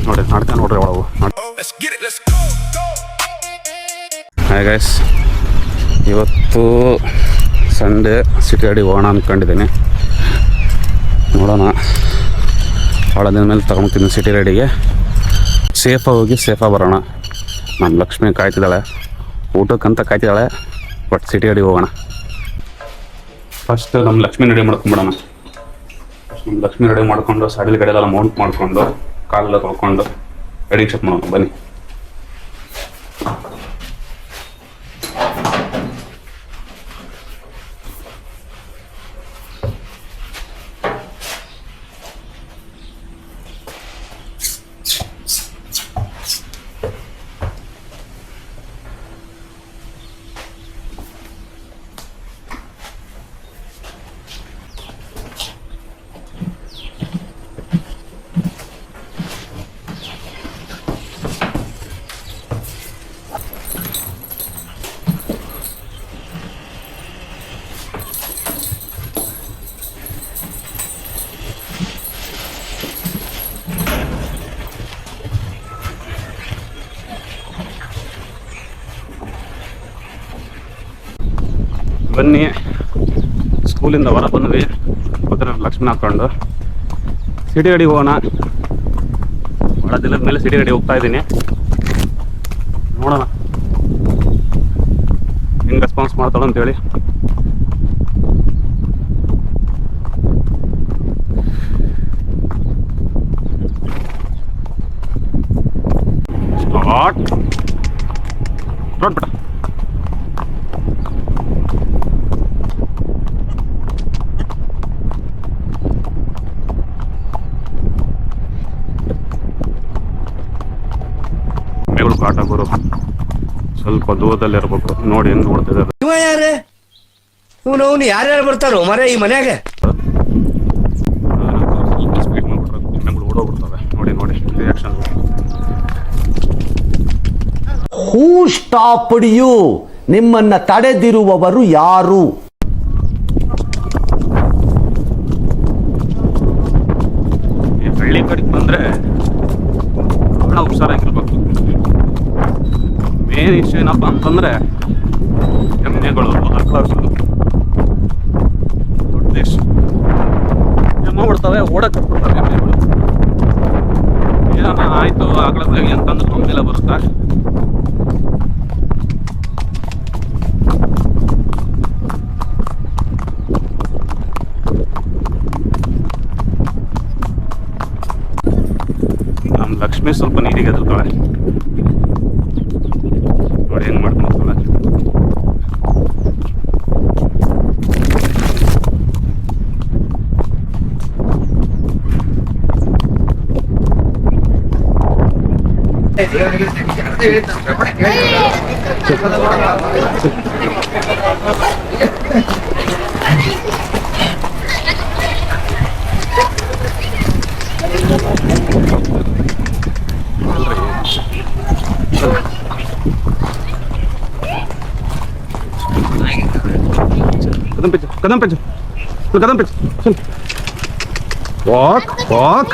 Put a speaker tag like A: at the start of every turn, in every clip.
A: ನೋಡಿ ನಾಟಕ ನೋಡ್ರಿ ಒಳವು. ಹಾಯ್ ಗೈಸ್, ಇವತ್ತು ಸಂಡೇ ಸಿಟಿ ರೆಡಿ ಹೋಗೋಣ ಅಂದ್ಕೊಂಡಿದ್ದೀನಿ. ನೋಡೋಣ, ಭಾಳ ದಿನ ಮೇಲೆ ತಗೊಂಡ್ತೀನಿ ಸಿಟಿ ರೆಡಿಗೆ. ಸೇಫಾಗಿ ಹೋಗಿ ಸೇಫಾಗಿ ಬರೋಣ. ನಮ್ಮ ಲಕ್ಷ್ಮಿ ಕಾಯ್ತಿದ್ದಾಳೆ, ಊಟಕ್ಕಂತ ಕಾಯ್ತಿದ್ದಾಳೆ. ಬಟ್ ಸಿಟಿ ರೆಡಿ ಹೋಗೋಣ. ಫಸ್ಟ್ ನಮ್ಮ ಲಕ್ಷ್ಮಿ ರೆಡಿ ಮಾಡ್ಕೊಂಬಿಡೋಣ. ನಮ್ಮ ಲಕ್ಷ್ಮಿ ರೆಡಿ ಮಾಡ್ಕೊಂಡು ಸಾಡಿಲ್ ಕಡೆಯೆಲ್ಲ ಮೌಂಟ್ ಮಾಡಿಕೊಂಡು ಕಾಲೆಲ್ಲ ತೊಳ್ಕೊಂಡು ವೆಡ್ಡಿಂಗ್ ಶಾಪ್ ಮಾಡೋಣ. ಬನ್ನಿ. ಬನ್ನಿ, ಸ್ಕೂಲಿಂದ ಹೊರ ಬಂದ್ವಿ. ಗೊತ್ತಿರ ಲಕ್ಷ್ಮಣ ಹಾಕ್ಕೊಂಡು ಸಿಟಿ ರೆಡಿ ಹೋಗೋಣ. ಭಾಳ ದಿನದ ಮೇಲೆ ಸಿಟಿ ರೆಡಿ ಹೋಗ್ತಾ ಇದ್ದೀನಿ. ನೋಡೋಣ ಹೆಂಗೆ ರೆಸ್ಪಾನ್ಸ್ ಮಾಡ್ತಾಳೆ ಅಂತೇಳಿ. ಸ್ಟಾರ್ಟ್ ನೋಡ್ಬಿಟ್ಟ. ಕಾಟ ಗುರು ಸ್ವಲ್ಪ ದೂರದಲ್ಲಿ ಇರ್ಬೇಕು. ನೋಡಿ ಹೆಂಗ್ ನೋಡ್ತಿದ್ದಾರೆ.
B: ಇವ ಯಾರೇ ಇವನು ಯಾರ್ಯಾರು ಬರ್ತಾರೋ ಮರ ಈ ಮನ್ಯಾಗ?
A: ಸ್ಪೀಡ್ ಮಾಡ್ಬಿಟ್ರೆ ಓಡೋಗ್ಬಿಡ್ತವೆ. ನೋಡಿ ನೋಡಿ ರಿಯಾಕ್ಷನ್.
C: Who stopped you? ನಿಮ್ಮನ್ನ ತಡೆದಿರುವವರು ಯಾರು?
A: ಹಳ್ಳಿ ಕಡೆಗೆ ಬಂದ್ರೆ ಬಹಳ ಹುಷಾರಾಗಿರ್ಬೇಕು. ಮೇನ್ ಇಶ್ಯೂ ಏನಪ್ಪ ಅಂತಂದ್ರೆ ಎಮ್ಮೆಗಳು, ಆಕಳಗಳು ದೊಡ್ಡ ದೇಶ ಎಮ್ಮ ಬಿಡ್ತವೆ, ಓಡಕ್ಕೆ ಬಿಡ್ತವೆ ಎಮ್ಮೆಗಳು. ಏನ ಆಯ್ತು ಆಕಳಗಳಿಗೆ ಅಂತಂದ್ರೆ ನಮ್ಮೆಲ್ಲ ಬರುತ್ತಾ. ನಮ್ಮ ಲಕ್ಷ್ಮಿ ಸ್ವಲ್ಪ ನೀರಿಗೆ ಎದುರ್ತಾಳೆ. ನೋಡಿ ಹೆಂಗ್ ಮಾಡ್ಕೊಂತಾಳೆ. कदम पे चल, कदम पे चल, वॉक वॉक.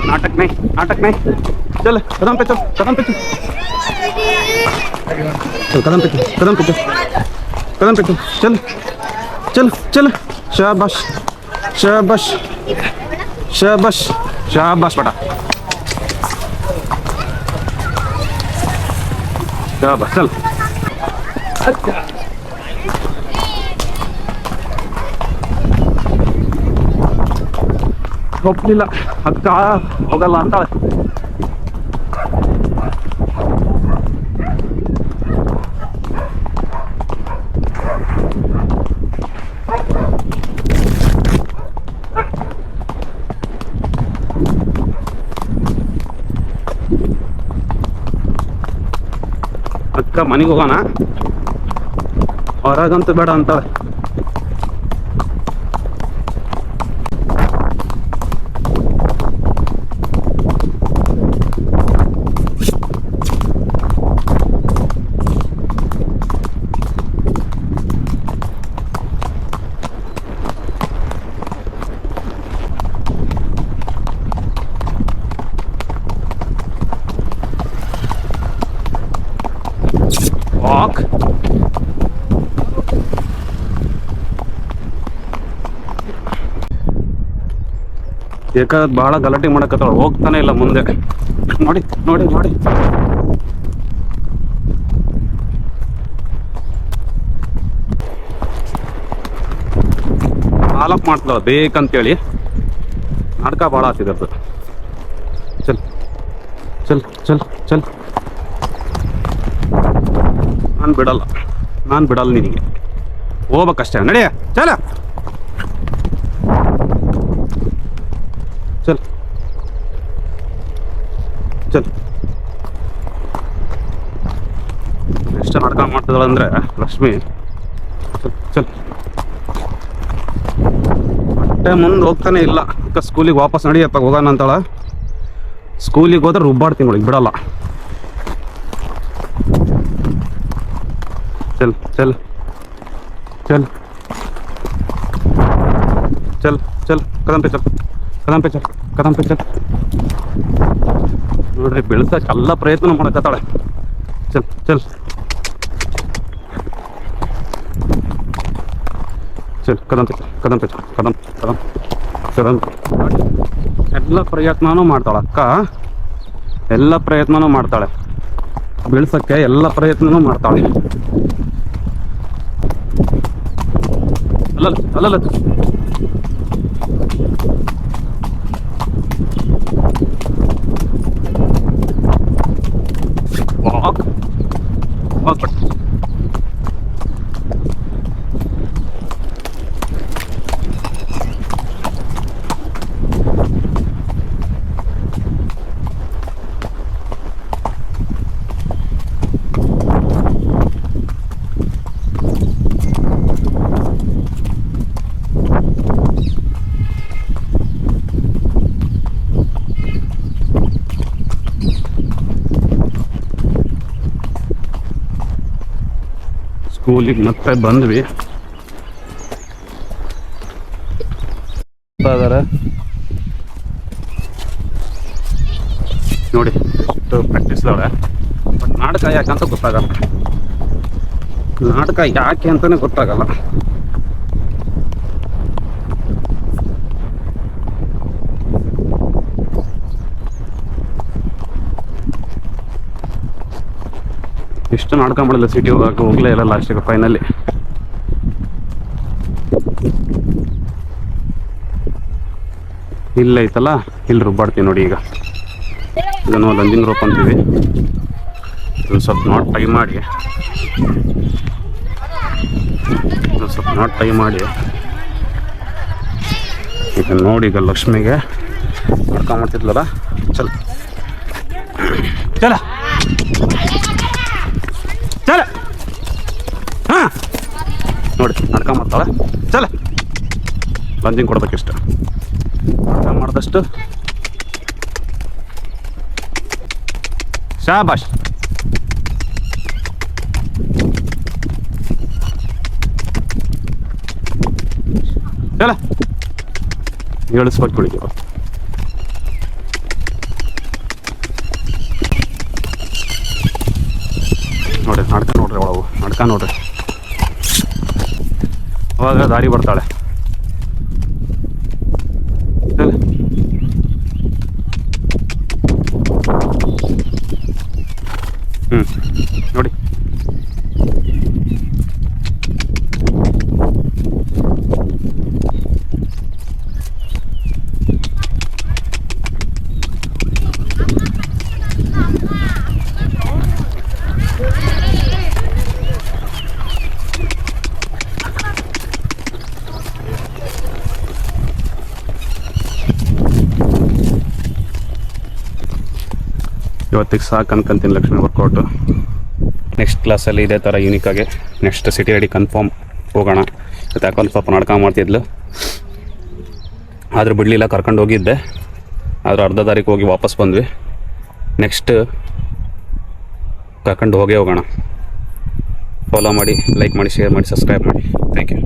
A: नाटक लक्ष्मी नाटक नहीं. चल कदम पे चल, कदम पे चल, चल कदम पे चल, कदम पे चल, कदम पे चल, चल चल चल. शाबाश शाबाश शाबाश शाबाश बेटा, शाबाश. चल ಒಪ್ಪಲಿಲ್ಲ, ಅದಕ್ಕೆ ಹೋಗಲ್ಲ ಅಂತಾಳೆ. ಅಕ್ಕ ಮನೆಗೆ ಹೋಗೋಣ, ಹೊರಗಂತೂ ಬೇಡ ಅಂತಾಳೆ. ವಾಕ್ ಬಹಳ ಗಲಾಟೆ ಮಾಡಕತ್ತಾಳ, ಹೋಗ್ತಾನೆ ಇಲ್ಲ ಮುಂದೆ. ನೋಡಿ ನೋಡಿ ನೋಡಿ, ಹಾಲಪ್ ಮಾಡ್ತಾಳ ಬೇಕಂತೇಳಿ. ನಾಟಕ ಭಾಳ ಆಗ್ತಿದ್ದು. ಚಲ್ ಚಲ್ ಚಲ್ ಚಲ್, ನಾನು ಬಿಡಲ್ಲ ನಿನಗೆ, ಹೋಗ್ಬೇಕಷ್ಟೇ. ನಡೆಯ ಚಲ ಚಲ್ ಚಲ್. ಎಷ್ಟು ನಾಟಕ ಮಾಡ್ತಿದ್ದಾಳೆ ಅಂದ್ರೆ ಲಕ್ಷ್ಮಿ. ಚಲ್ ಚಲ್, ಮತ್ತೆ ಮುಂದೆ ಹೋಗ್ತಾನೆ ಇಲ್ಲ. ಅಕ್ಕ ಸ್ಕೂಲಿಗೆ ವಾಪಸ್ ನಡಿಯಪ್ಪ ಹೋಗೋಣ ಅಂತಾಳ. ಸ್ಕೂಲಿಗೆ ಹೋದ್ರೆ ರುಬ್ಬಾಡ್ತೀನಿ ನೋಡಿ, ಬಿಡಲ್ಲ. ಚಲ್ ಚಲ್ ಚಲ್ ಚಲ್ ಚಲ್, ಕದಂಪೆ ಚಲ್, ಕದಂಪೆ ಚಲ್, ಕದಂಪೆ ಚಲ್. ನೋಡ್ರಿ ಬೆಳೆಸಕ್ಕೆ ಎಲ್ಲ ಪ್ರಯತ್ನ ಮಾಡಕತ್ತಾಳೆ. ಚಲ್ ಚಲ್ ಚಲ್, ಕದಂಪೆ ಚಲ್, ಕದಂಪೆ ಚಲ್, ಕದಂ ಕದಂ ಕದಂ. ಎಲ್ಲ ಪ್ರಯತ್ನನೂ ಮಾಡ್ತಾಳೆ ಅಕ್ಕ, ಎಲ್ಲ ಪ್ರಯತ್ನನೂ ಮಾಡ್ತಾಳೆ ಬೆಳೆಸಕ್ಕೆ, ಎಲ್ಲ ಪ್ರಯತ್ನನೂ ಮಾಡ್ತಾಳೆ. ಅಲ್ಲಲ್ಲ ಅಲ್ಲಲ್ಲ, ವಾಕ್ ವಾಕ್. ಸ್ಕೂಲಿಗೆ ಮತ್ತೆ ಬಂದ್ವಿ. ನೋಡಿ ಎಷ್ಟು ಪ್ರಾಕ್ಟೀಸ್ ಅದಾವೆ. ಬಟ್ ನಾಟಕ ಯಾಕಂತ ಗೊತ್ತಾಗಲ್ಲ, ನಾಟಕ ಯಾಕೆ ಅಂತಾನೆ ಗೊತ್ತಾಗಲ್ಲ. ಎಷ್ಟು ನಾಟಕ ಮಾಡಿಲ್ಲ, ಸಿಟಿ ಹೋಗ್ಲೇ ಇಲ್ಲ ಲಾಸ್ಟಿಗೆ ಫೈನಲಿ. ಇಲ್ಲ ಐತಲ್ಲ, ಇಲ್ಲಿ ರುಬ್ಬಾಡ್ತೀವಿ ನೋಡಿ. ಈಗ ಇದನ್ನು ಲಂಜಿಂಗ್ ರೋಪ್ ಅಂತೀವಿ. ಇದನ್ನು ಸ್ವಲ್ಪ ನಾಟ್ ಟೈ ಮಾಡಿ, ಈಗ ನೋಡಿ. ಈಗ ಲಕ್ಷ್ಮಿಗೆ ನಾಟಕ ಮಾಡ್ತಿದ್ಲಲ್ಲ, ಚಲ ಚಲ ಚಲ. ಹಾ ನೋಡಿ ನಾಟಕ ಮಾಡ್ತಾಳೆ. ಚಲ ಲಂಜಿಂಗ್ ಕೊಡ್ಬೇಕಿಷ್ಟ, ನಾಟಕ ಮಾಡಿದಷ್ಟು ಶಾಬಾಷ್. ಚಲ ಹೇಳಿಸ್ಬೇಕು ಬೆಳಿಗ್ಗೆ. ನೋಡ್ರಿ ನಾಟಕ ನೋಡ್ರಿ, ಒಳವು ನಾಟಕ ನೋಡ್ರಿ. ಅವಾಗ ದಾರಿ ಬರ್ತಾಳೆ. ನೋಡಿ ಇವತ್ತಿಗೆ ಸಾಕು ಅನ್ಕೊಂತೀನಿ ಲಕ್ಷ್ಮಿ ವರ್ಕೌಟು. ನೆಕ್ಸ್ಟ್ ಕ್ಲಾಸಲ್ಲಿ ಇದೇ ಥರ ಯೂನಿಕಾಗಿ ನೆಕ್ಸ್ಟ್ ಸಿಟಿ ರೆಡಿ ಕನ್ಫರ್ಮ್ ಹೋಗೋಣ. ಮತ್ತು ಯಾಕಂದ್ರೆ ಸ್ವಲ್ಪ ನಡ್ಕೊಂಡು ಮಾಡ್ತಿದ್ಲು, ಆದರೂ ಬಿಡಲಿಲ್ಲ, ಕರ್ಕೊಂಡು ಹೋಗಿದ್ದೆ. ಆದರೂ ಅರ್ಧ ದಾರಿಗೆ ಹೋಗಿ ವಾಪಸ್ ಬಂದ್ವಿ. ನೆಕ್ಸ್ಟ್ ಕರ್ಕೊಂಡು ಹೋಗೇ ಹೋಗೋಣ. ಫಾಲೋ ಮಾಡಿ, ಲೈಕ್ ಮಾಡಿ, ಶೇರ್ ಮಾಡಿ, ಸಬ್ಸ್ಕ್ರೈಬ್ ಮಾಡಿ. Thank you.